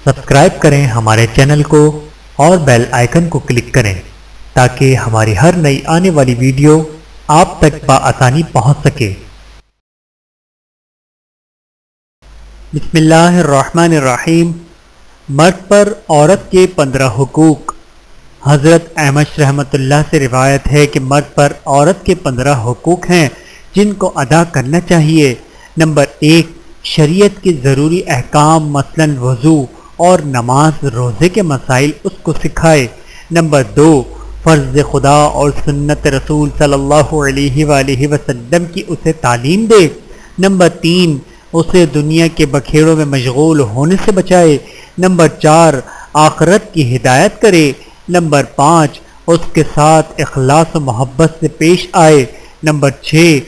Subscribe کریں ہمارے channel کو اور بیل آئیکن کو کلک کریں تاکہ ہماری ہر نئی آنے والی ویڈیو آپ تک بآسانی پہنچ سکے۔ بسم اللہ الرحمن الرحیم۔ مرد پر عورت کے 15 حقوق۔ حضرت احمد رحمۃ اللہ سے روایت ہے کہ مرد پر عورت کے 15 حقوق ہیں جن کو ادا کرنا چاہیے۔ نمبر 1، شریعت کے ضروری احکام مثلاً وضو اور نماز روزے کے مسائل اس کو سکھائے۔ نمبر 2، فرض خدا اور سنت رسول صلی اللہ علیہ وآلہ وسلم کی اسے تعلیم دے۔ نمبر 3، اسے دنیا کے بکھیڑوں میں مشغول ہونے سے بچائے۔ نمبر 4، آخرت کی ہدایت کرے۔ نمبر 5، اس کے ساتھ اخلاص و محبت سے پیش آئے۔ نمبر 6،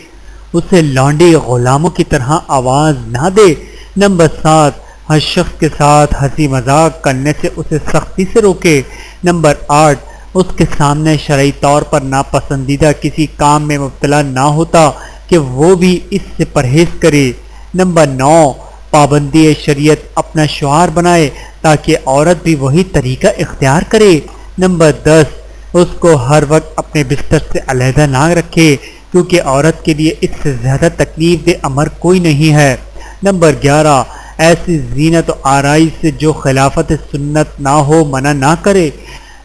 اسے لونڈی غلاموں کی طرح آواز نہ دے۔ نمبر 7، ہر شخص کے ساتھ ہنسی مذاق کرنے سے اسے سختی سے روکے۔ نمبر 8، اس کے سامنے شرعی طور پر ناپسندیدہ کسی کام میں مبتلا نہ ہوتا کہ وہ بھی اس سے پرہیز کرے۔ نمبر 9، پابندی شریعت اپنا شعار بنائے تاکہ عورت بھی وہی طریقہ اختیار کرے۔ نمبر 10، اس کو ہر وقت اپنے بستر سے علیحدہ نہ رکھے کیونکہ عورت کے لیے اس سے زیادہ تکلیف دہ امر کوئی نہیں ہے۔ نمبر 11، ایسی زینت و آرائش سے جو خلافت سنت نہ ہو منع نہ کرے۔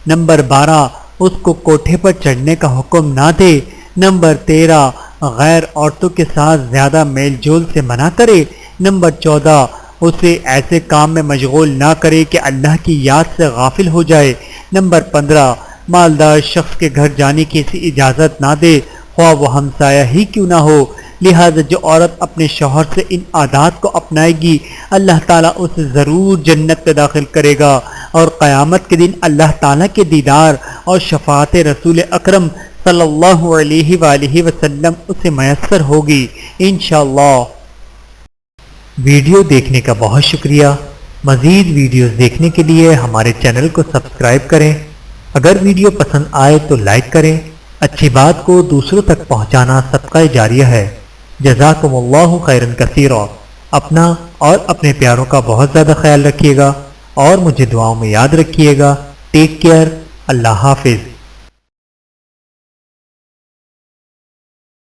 نمبر 12، اس کو کوٹھے پر چڑھنے کا حکم نہ دے۔ نمبر 13، غیر عورتوں کے ساتھ زیادہ میل جول سے منع کرے۔ نمبر 14، اسے ایسے کام میں مشغول نہ کرے کہ اللہ کی یاد سے غافل ہو جائے۔ نمبر 15، مالدار شخص کے گھر جانے کی ایسی اجازت نہ دے خواہ وہ ہمسایہ ہی کیوں نہ ہو۔ لہذا جو عورت اپنے شوہر سے ان عادات کو اپنائے گی اللہ تعالیٰ اسے ضرور جنت میں داخل کرے گا اور قیامت کے دن اللہ تعالیٰ کے دیدار اور شفاعت رسول اکرم صلی اللہ علیہ وآلہ وسلم اسے میسر ہوگی انشاءاللہ۔ ویڈیو دیکھنے کا بہت شکریہ۔ مزید ویڈیوز دیکھنے کے لیے ہمارے چینل کو سبسکرائب کریں۔ اگر ویڈیو پسند آئے تو لائک کریں۔ اچھی بات کو دوسروں تک پہنچانا صدقہ جاریہ ہے۔ جزاکم اللہ خیرا کثیرا۔ اپنا اور اپنے پیاروں کا بہت زیادہ خیال رکھیے گا اور مجھے دعاؤں میں یاد رکھیے گا۔ Take care. اللہ حافظ۔